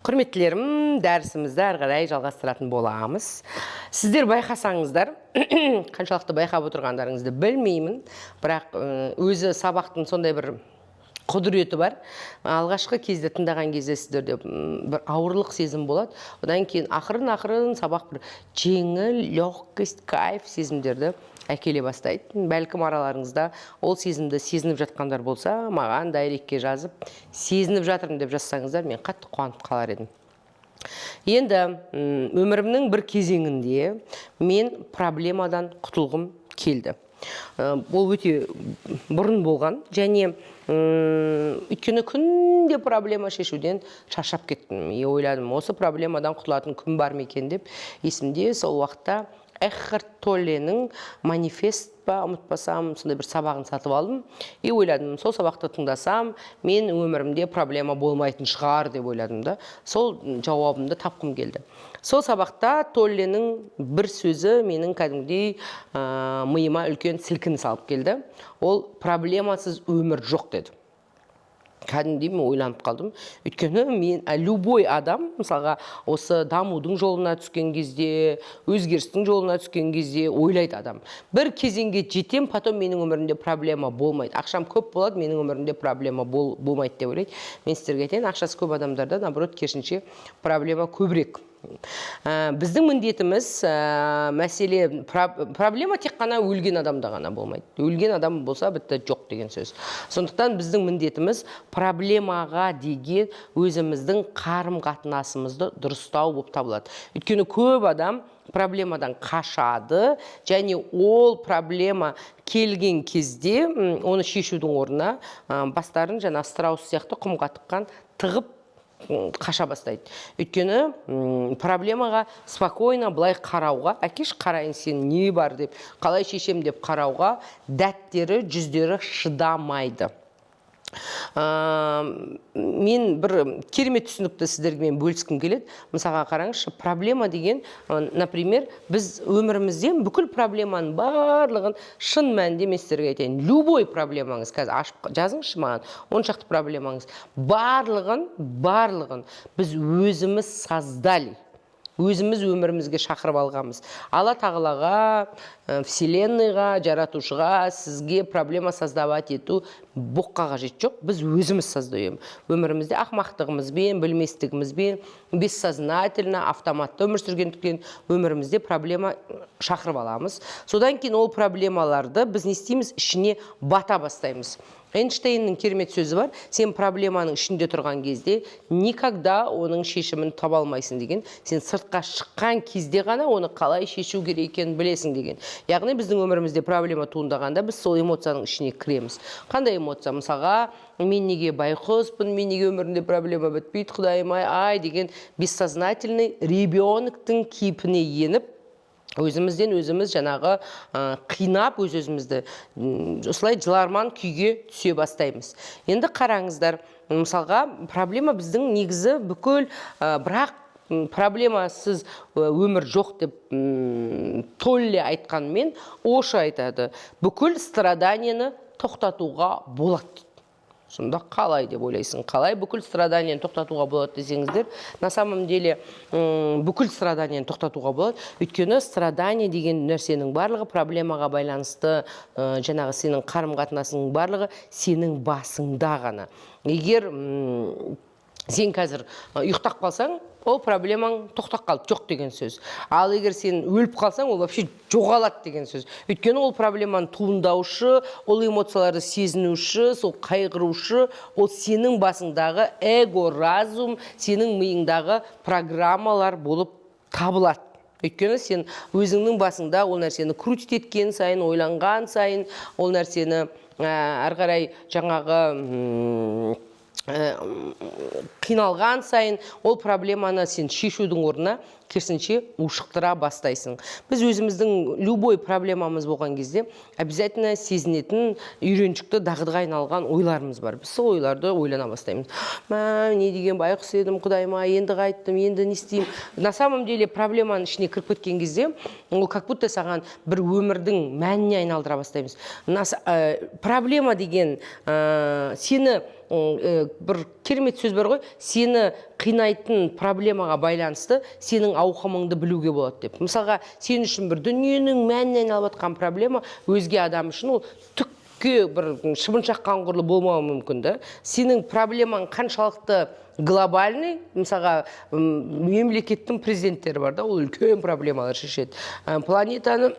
Құрметтілерім, дәрісімізді әрі қарай жалғастыратын боламыз. Сіздер байқасаңыздар, қаншалықты байқап отырғандарыңызды білмеймін, бірақ өзі сабақтың сондай бір құдіреті бар. Алғашқы кезде тыңдаған кезде сіздерде бір ауырлық сезім болады. Одан кейін ақырын сабақ бір жеңіл, легкость, кайф сезімдерді әкеле бастайды. Бәлкім араларыңызда ол сезімді сезініп жатқандар болса, маған дайректке жазып, сезініп жатырмын деп жазсаңыздар, мен қатты қуанып қалар едім. Енді өмірімнің бір кезеңінде мен проблемадан құтылғым келді. Бұл өте бұрын болған, және өйткені күнде проблема шешуден шаршап кеттім. Ойладым, осы проблемадан құтылатын күн бар ма екен деп, есімде сол уақытта Экхарт Толленің манифест па, ұмытпасам, сондай бір сабағын сатып алдым. Ойладым, сол сабақты тыңдасам, мен өмірімде проблема болмайтын шығар деп ойладым да. Сол жауабымды тапқым келді. Сол сабақта Толленің бір сөзі менің кәдімгідей миыма үлкен сілкін салып келді. Ол проблемасыз өмір жоқ деді. Кәдімгідей мен ойланып қалдым. Өйткені мен любой адам, мысалға, осы дамудың жолына түскен кезде, өзгерістің жолына түскен кезде ойлайды адам. Бір кезеңге жетем, потом менің өмірімде проблема болмайды. Ақшам көп болады, менің өмірімде проблема болмайды деп ойлайды. Мен сіздерге айтайын, ақшасы көп адамдарда, наоборот, керісінше проблема көбірек. Біздің міндетіміз мәселе проблема тек қана өлген адамда ғана болмайды. Өлген адам болса бітті жоқ деген сөз. Сондықтан біздің міндетіміз проблемаға деген өзіміздің қарым-қатынасымызды дұрыстау болып табылады. Өйткені көп адам проблемадан қашады, және ол проблема келген кезде оны шешудің орнына бастарын жаңа страус сияқты құмға тыққан тығып қаша бастайды. Өйткені проблемаға спокойно былай қарауға, әкеш қарайын сен не бар деп, қалай шешем деп қарауға дәттері, жүздері шыдамайды. Мен бір керемет түсінікті сіздерге мен бөліскім келеді. Мысалға қараңызшы, проблема деген, например, біз өмірімізден бүкіл проблеманың барлығын шын мәнінде мен сіздерге айтайын. Любой проблемаңыз, қазір ашып жазыңызшы маған, 10 шақты проблемаңыз, барлығын біз өзіміз создали. Өзіміз өмірімізге шақырып алғанбыз. Алла тағалаға, вселенныйға, жаратушыға сізге проблема создавать ету боққа қажет жоқ. Біз өзіміз создаем. Өмірімізде ақмақтығымызбен, білместігімізбен, бессознательно, автоматты өмір сүргендіктен өмірімізде проблема шақырып аламыз. Содан кейін ол проблемаларды біз не істейміз? Ішіне бата бастаймыз. Эйнштейннің керемет сөзі бар, сен проблеманың ішінде тұрған кезде никогда оның шешімін таба алмайсың деген. Сен сыртқа шыққан кезде ғана оны қалай шешу керек екенін білесің деген. Яғни біздің өмірімізде проблема туындағанда біз сол эмоцияның ішіне кіреміз. Қандай эмоция? Мысалға, мен неге байқұспын, мен неге өмірімде проблема бітпейді, құдайым ай деген бессознательный ребенктің кейпіне еніп, өзімізден өзіміз жаңағы қинап өзімізді осылай жыларман күйге түсе бастаймыз. Енді қараңыздар, мысалға, проблема біздің негізі бүкіл, бірақ проблемасыз өмір жоқ деп Толле айтқанмен Оша айтады, бүкіл страданияны тоқтатуға болады. Сонда қалай деп ойлайсың? Қалай бүкіл страданияны тоқтатуға болады десеңіздер, на самом деле бүкіл страданияны тоқтатуға болады. Өйткені страдания деген нәрсенің барлығы проблемаға байланысты, жаңағы сенің қарым-қатынасының барлығы сенің басыңда ғана. Егер сен қазір ұйықтап қалсаң, ол проблемаң тоқтап қалды, жоқ деген сөз. Ал егер сен өліп қалсаң, ол вообще жоғалады деген сөз. Өйткені ол проблеманы туындаушы, ол эмоцияларды сезінуші, сол қайғырушы, ол сенің басыңдағы эго, разум, сенің миыңдағы программалар болып табылады. Өйткені сен өзіңнің басыңда ол нәрсені крутить еткен сайын, ойланған сайын, ол нәрсені әрі қарай жаңағы қиналған сайын ол проблеманы сен шешудің орнына керісінше ушықтыра бастайсың. Біз өзіміздің любой проблемамыз болған кезде обязательно сезінетін үйреншікті дағдыға айналған ойларымыз бар. Біз сол ойларды ойлана бастаймыз. Не деген байқұс едім, құдайма, енді қайттым, енді не істеймін. На самом деле проблеманың ішіне кіріп кеткен кезде, ол как будто саған бір өмірдің мәніне айналдыра бастаймыз. Проблема деген сені бір керемет сөз бар ғой, сені қинайтын проблемаға байланысты сенің ауқымыңды білуге болады деп. Мысалға, сен үшін бір дүниенің мәніне айналып жатқан проблема өзге адам үшін ол түкке бір шыбын шаққан құрлы болмауы мүмкін да. Сенің проблемаң қаншалықты глобальный, мысалға, мемлекеттің президенттері бар да, ол үлкен проблемалар шешеді. Планетаны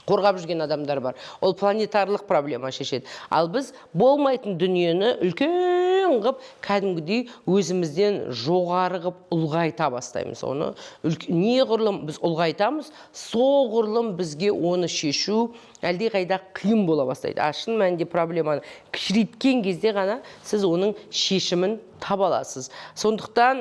қорғап жүрген адамдар бар. Ол планетарлық проблема шешеді. Ал біз болмайтын дүниені үлкен қып, кәдімгідей өзімізден жоғары қып ұлғайта бастаймыз. Оны неғұрлым біз ұлғайтамыз, соғұрлым бізге оны шешу әлдеқайда қиын бола бастайды. Шын мәнінде проблеманы кішірейткен кезде ғана сіз оның шешімін таба аласыз. Сондықтан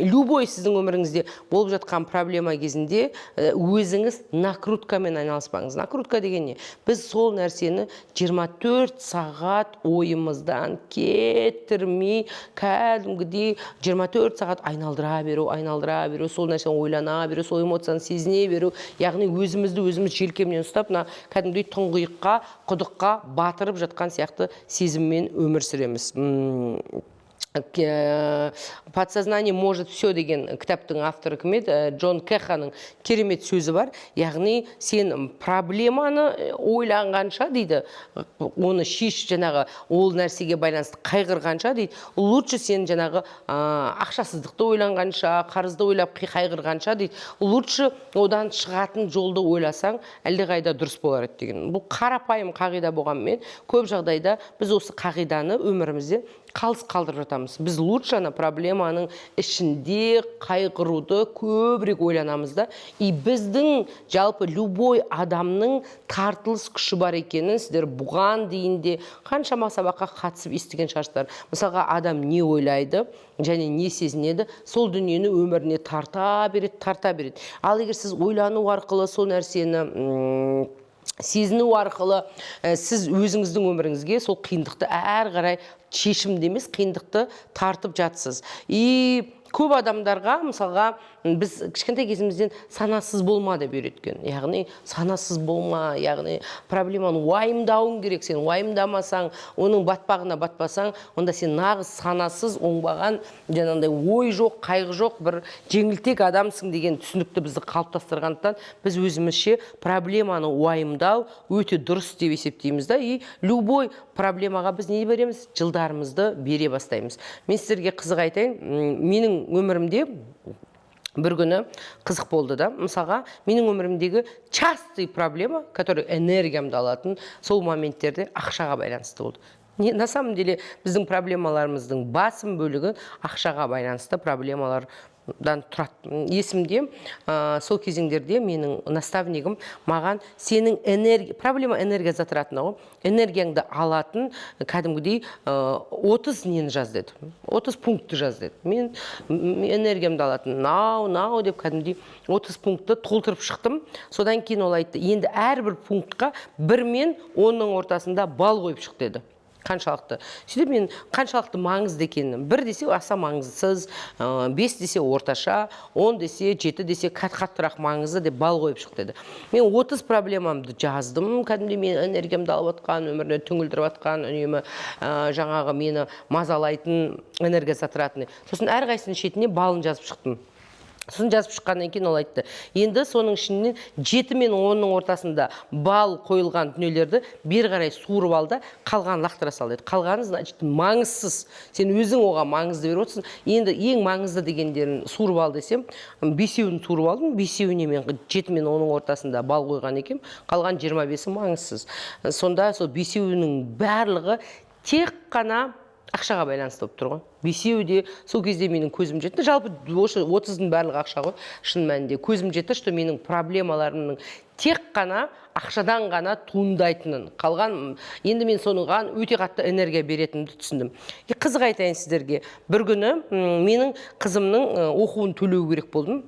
любой сіздің өміріңізде болып жатқан проблема кезінде өзіңіз накруткамен айналыспаңыз. Накрутка деген не? Біз сол нәрсені 24 сағат ойымыздан кетірмей, кәдімгідей 24 сағат айналдыра беру, сол нәрсені ойлана беру, сол эмоцияны сезіне беру. Яғни өзімізді өзіміз желкемнен ұстап, кәдімгідей тұңғиыққа, құдыққа батырып жатқан сияқты сезіммен өмір сүреміз. Подсознание может все деген кітаптың авторы кім еді? Джон Кеханың керемет сөзі бар. Яғни сен проблеманы ойланғанша дейді, оны шеш, жаңағы ол нәрсеге байланысты қайғырғанша дейді, лучше сен жаңағы ақшасыздықты ойланғанша, қарызды ойлап қайғырғанша дейді, лучше одан шығатын жолды ойласаң әлдеқайда дұрыс болар еді деген. Бұл қарапайым қағида болғанмен көп жағдайда біз осы қағиданы өмірімізде қалыс қалдырып жатамыз. Біз лучше проблеманың ішінде қайғыруды көбірек ойланамыз да. И біздің жалпы любой адамның тартылыс күші бар екенін сіздер бұған дейінде қаншама сабаққа қатысып естіген шығарсыздар. Мысалға, адам не ойлайды және не сезінеді, сол дүниені өміріне тарта береді. Ал егер сіз ойлану арқылы сол нәрсені сезіну арқылы сіз өзіңіздің өміріңізге сол қиындықты әрі қарай шешімді емес, қиындықты тартып жатсыз. И көп адамдарға, мысалға, біз кішкентай кезімізден санасыз болма деп үйреткен. Яғни санасыз болма, яғни проблеманы уайымдауың керек. Сен уайымдамасаң, оның батпағына батпасаң, онда сен нағыз санасыз, оңбаған, жаңағыдай ой жоқ, қайғы жоқ, бір жеңілтек адамсың деген түсінікті бізді қалыптастырғандықтан біз өзімізше проблеманы уайымдау өте дұрыс деп есептейміз да. И любой проблемаға біз не береміз? Жылдарымызды бере бастаймыз. Мен сіздерге қызық айтайын, менің өмірімде бір күні қызық болды да. Мысалға, менің өмірімдегі частый проблема, который энергиямды алатын, сол моменттерде ақшаға байланысты болды. На самом деле, біздің проблемаларымыздың басым бөлігі ақшаға байланысты проблемалар тұрады. Есімде, сол кезеңдерде менің наставнигім маған сенің проблема энергия затратына ғой, энергияңды алатын кәдімгідей 30 нені жаз деді. 30 пунктты жаз деді. Мен энергиямды алатын нау деп кәдімгідей 30 пунктты толтырып шықтым. Содан кейін ол айтты, енді әрбір пунктқа 1 мен 10-ның ортасында бал қойып шық деді. Қаншалықты. Сөйтіп мен қаншалықты маңызды екенін, 1 десе аса маңызсыз, 5 десе орташа, 10 десе, 7 десе қаттырақ маңызды деп бал қойып шық деді. Мен 30 проблемамды жаздым, кәдімгідей мен энергиямды алып отқан, өміріне түңілдіріп отқан, үнемі жаңағы мені мазалайтын энергия затратный. Сосын әрқайсының шетіне балын жазып шықтым. Сосын жазып шыққаннан кейін ол айтты, енді соның ішінен 7 мен 10-ның ортасында бал қойылған дүниелерді бері қарай суырып ал да, қалғанын лақтыра сал деді. Қалғаны, значит, маңызсыз. Сен өзің оған маңызды беріп отырсың. Енді ең маңызды дегендерін суырып ал десем, 5-еуін суырып алдым, 5-еуіне мен 7 мен 10-ның ортасында бал қойған екем, қалған 25-і маңызсыз. Сонда сол 5-еуінің барлығы тек қана ақшаға байланысты болып тұр ғой. 5-еуі сол кезде менің көзім жетті. Жалпы 30-ның барлығы ақша ғой. Шын мәнінде көзім жетті, что менің проблемаларымның тек қана ақшадан ғана туындайтынын. Қалған, енді мен соныған өте қатты энергия беретінімді түсіндім. Қызық айтайын сіздерге. Бір күні менің қызымның оқуын төлеу керек болдым.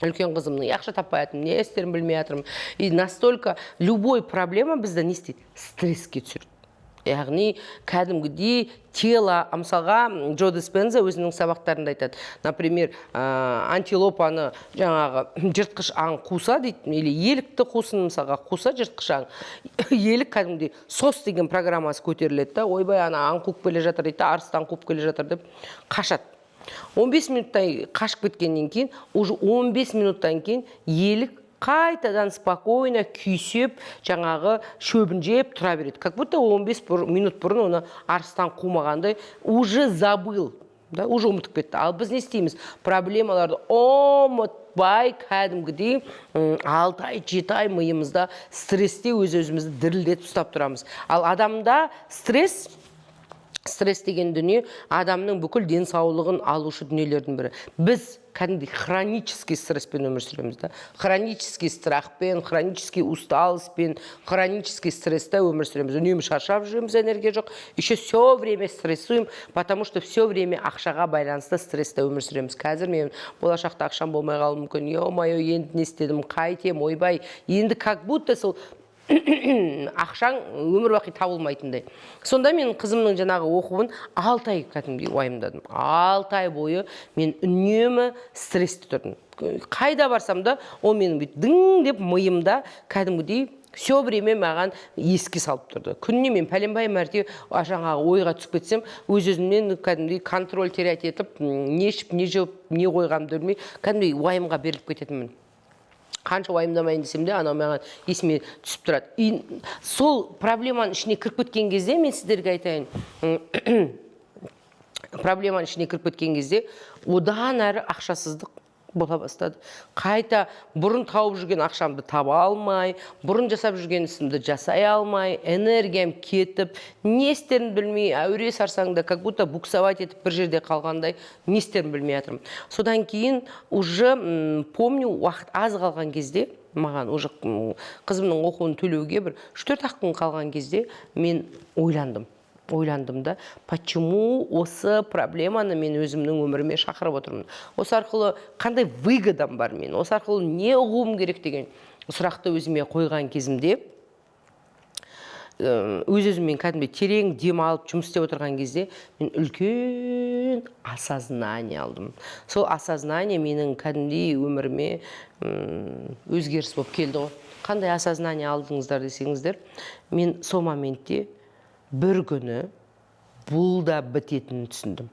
Үлкен қызымның ақша таппай жатырмын, не істерін білмей жатырмын. И настолько любой проблема бізді не істейді? Стресске түсіреді. яғни кәдімгідей тело, мысалға Джо Диспенза өзінің сабақтарында айтады, например, антилопаны жаңағы жыртқыш аң қуса дейді, или елікті қусын мысалға қуса жыртқыш аң, елік кәдімгідей сос деген программасы көтеріледі да, ойбай ана аң қуып келе жатыр дейді, арыстан қуып келе жатыр деп қашады. 15 минуттан қашып кеткеннен кейін, уже 15 минуттан кейін елік қайтадан спокойно күйсеп, жаңағы шөбін жеп тұра береді. Как будто 15 минут бұрын оны арыстан қумағандай уже забыл, да, уже ұмытып кетті. Ал біз не істейміз? Проблемаларды ұмытпай, кәдімгідей 6 ай, 7 ай миымызда стрессте өз-өзімізді дірілдетіп ұстап тұрамыз. Ал адамда стресс деген дүние адамның бүкіл денсаулығын алушы дүниелердің бірі. Біз кәдімгідей хронический стресспен өмір сүреміз да. Хронический страхпен, хронический усталыспен, хронический стрессте өмір сүреміз. Үнемі шаршап жүреміз, энергия жоқ. Еще все время стрессуем, потому что все время ақшаға байланысты стрессте өмір сүреміз. Қазір мен болашақта ақшам болмай қалуы мүмкін. Ё-моё, енді не істедім, қайтем, ойбай. Енді как будто сол ақшаң өмір бақи табылмайтындай. Сонда мен қызымның жаңағы оқуын 6 ай кәдімгідей уайымдадым. 6 ай бойы мен үнемі стрессте тұрдым. Қайда барсам да, ол менің дың деп миымда кәдімгідей все время маған еске салып тұрды. Күніне мен пәленбай мәрте жаңағы ойға түсіп кетсем, өз-өзімнен кәдімгідей контроль терять етіп, не ішіп, не жеп, не қойғанымды білмей, кәдімгідей уайымға беріліп кететінмін. Қанша уайымдамайын десем де, анау маған есіме түсіп тұрады. Сол проблеманың ішіне кіріп кеткен кезде, мен сіздерге айтайын, проблеманың ішіне кіріп кеткен кезде, одан әрі ақшасыздық бола бастады. Қайта бұрын тауып жүрген ақшамды таба алмай, бұрын жасап жүрген ісімді жасай алмай, энергиям кетіп, не істерін білмей, әуре сарсаңда, как будто буксовать етіп бір жерде қалғандай, не істерін білмей жатырмын. Содан кейін уже помню, уақыт аз қалған кезде, маған уже қызымның оқуын төлеуге бір 3-4 күн қалған кезде мен ойландым да, почему осы проблеманы мен өзімнің өміріме шақырып отырмын. Осы арқылы қандай выгодам бар мен, осы арқылы не ұғуым керек деген сұрақты өзіме қойған кезімде, өз-өзіммен кәдімгідей терең дем алып жұмыс істеп отырған кезде мен үлкен осознание алдым. Сол осознание менің кәдімгідей өміріме өзгеріс болып келді ғой. Қандай осознание алдыңыздар десеңіздер, мен сол моментте бір күні бұл да бітетінін түсіндім.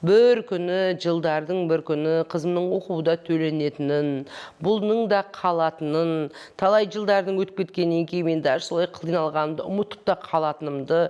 Бір күні, жылдардың бір күні қызымның оқуда төленетінін, бұлның да қалатынын, талай жылдардың өтіп кеткеннен кейін мен даже солай қиналғанымды, ұмытып та қалатынымды,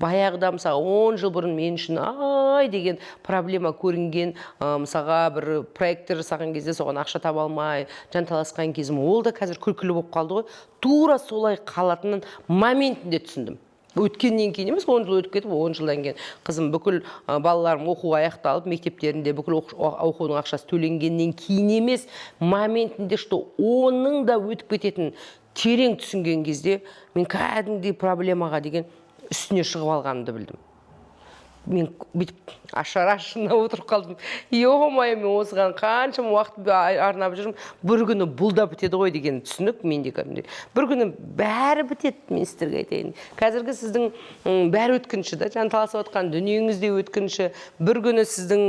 баяғыда мысалға 10 жыл бұрын мен үшін ай деген проблема көрінген, мысалға бір проекттер жасаған кезде соған ақша таба алмай, жанталасқан кезім, ол да қазір күлкілі болып қалды ғой. Тура солай қалатынын моментінде түсіндім. Өткеннен кейін емес, 10 жыл өтіп кетіп, 10 жылдан кейін қызым бүкіл балаларым оқу аяқталып, мектептерінде бүкіл оқудың ақшасы төленгеннен кейін емес, моментінде, что оның да өтіп кететін терең түсінген кезде, мен кәдімгідей проблемаға деген үстіне шығып алғанымды білдім. Мен бүйтіп ашарашына отырып қалдым. Ё-моё, мен осыған қаншама уақыт арнап жүрмін. Бір күні бұл да бітеді ғой деген түсінік менде кәдімгідей. Бір күні бәрі бітеді, мен сіздерге айтайын. Қазіргі сіздің бәрі өткінші да, жанталасып отқан дүниеңіз де өткінші. Bir күні сіздің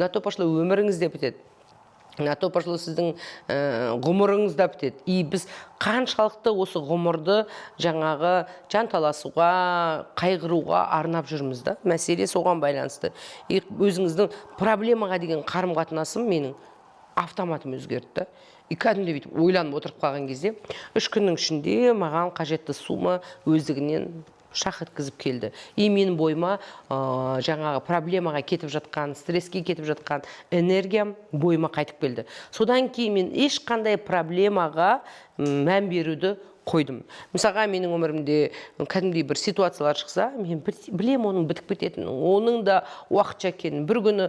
на то пошло өміріңіз де бітеді. На то пошло сіздің ғұмырыңыз да бітеді. И біз қаншалықты осы ғұмырды жаңағы жанталасуға, қайғыруға арнап жүрміз да. Мәселе соған байланысты. И өзіңіздің проблемаға деген қарым-қатынасым менің автоматым өзгерді. И кәдімгідей бүйтіп ойланып отырып қалған кезде, 3 күннің ішінде маған қажетті сума өздігінен шақ еткізіп келді. И менің бойыма жаңағы проблемаға кетіп жатқан, стресске кетіп жатқан энергиям бойыма қайтып келді. Содан кейін мен ешқандай проблемаға мән беруді қойдым. Мысалға, менің өмірімде кәдімгідей бір ситуациялар шықса, мен білем оның бітіп кететінін, оның да уақытша екенін. Bir күні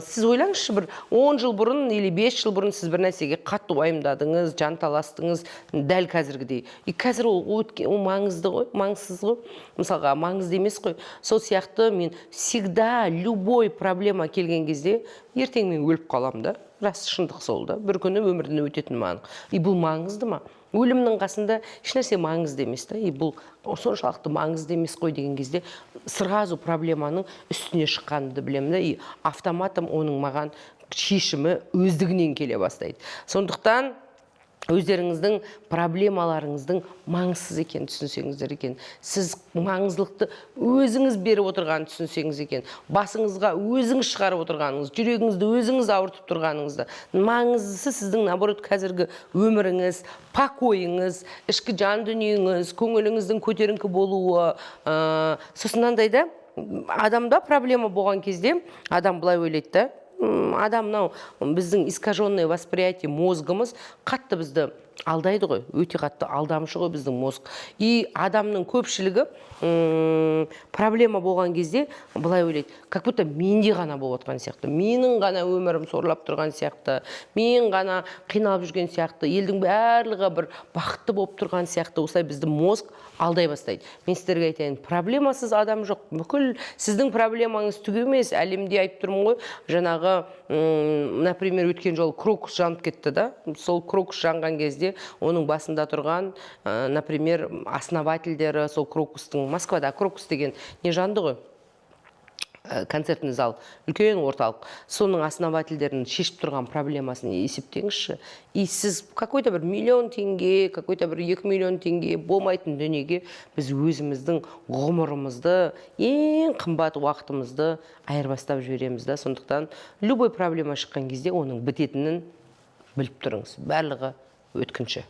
сіз ойлаңызшы, бір 10 жыл бұрын или 5 жыл бұрын сіз бір нәрсеге қатты уайымдадыңыз, жанталастыңыз, дәл қазіргідей. И қазір ол маңызды ғой, маңызсыз ғой. Мысалға, маңызды емес қой. Сол сияқты мен всегда любой проблема келген кезде ертең мен өліп қалам да. рас шындық сол да. Бір күні өмірден өтетін маңыз. Бұл маңызды ма? Өлімнің қасында ешнәрсе маңызды емес та. Бұл соншалықты маңызды емес қой деген кезде сразу проблеманың үстіне шыққанды білемін да. Автоматом оның маған шешімі өздігінен келе бастайды. Сондықтан өздеріңіздің проблемаларыңыздың маңызсыз екенін түсінсеңіздер екен. Сіз маңыздылықты өзіңіз беріп отырғанын түсінсеңіз екен. Басыңызға өзіңіз шығарып отырғаныңыз, жүрегіңізді өзіңіз ауыртып тұрғаныңызды. Маңыздысы сіздің наоборот қазіргі өміріңіз, покойыңыз, ішкі жан дүниеңіз, көңіліңіздің көтеріңкі болуы. Сосын да адамда проблема болған кезде адам былай ойлайды да. Адамнау біздің искаженное восприятие мозгымыз қатты бізді алдайды ғой, өте қатты алдамшы ғой біздің мозг. И адамның көпшілігі проблема болған кезде былай ойлайды, как будто менде ғана болып отқан сияқты, менің ғана өмірім сорлап тұрған сияқты, мен ғана қиналып жүрген сияқты, елдің барлығы бір бақытты болып тұрған сияқты, осылай бізді мозг алдай бастайды. Мен сіздерге айтайын, проблемасыз адам жоқ. Бүкіл сіздің проблемаңыз түк емес. Әлемде айтып тұрмын ғой, жаңағы, например, өткен жолы крокус жанып кетті да. Сол крокус жанған кезде оның басында тұрған, например, основательдері, сол крокустың, Москвада крокус деген не жанды ғой? Концертный зал, үлкен орталық. Соның основательдерінің шешіп тұрған проблемасын есептеңізші. И сіз какой-то бір миллион теңге, какой-то бір 2 миллион теңге болмайтын дүниеге біз өзіміздің ғұмырымызды, ең қымбат уақытымызды айырбастап жібереміз да. Сондықтан любой проблема шыққан кезде оның бітетінін біліп тұрыңыз. Барлығы өткінші.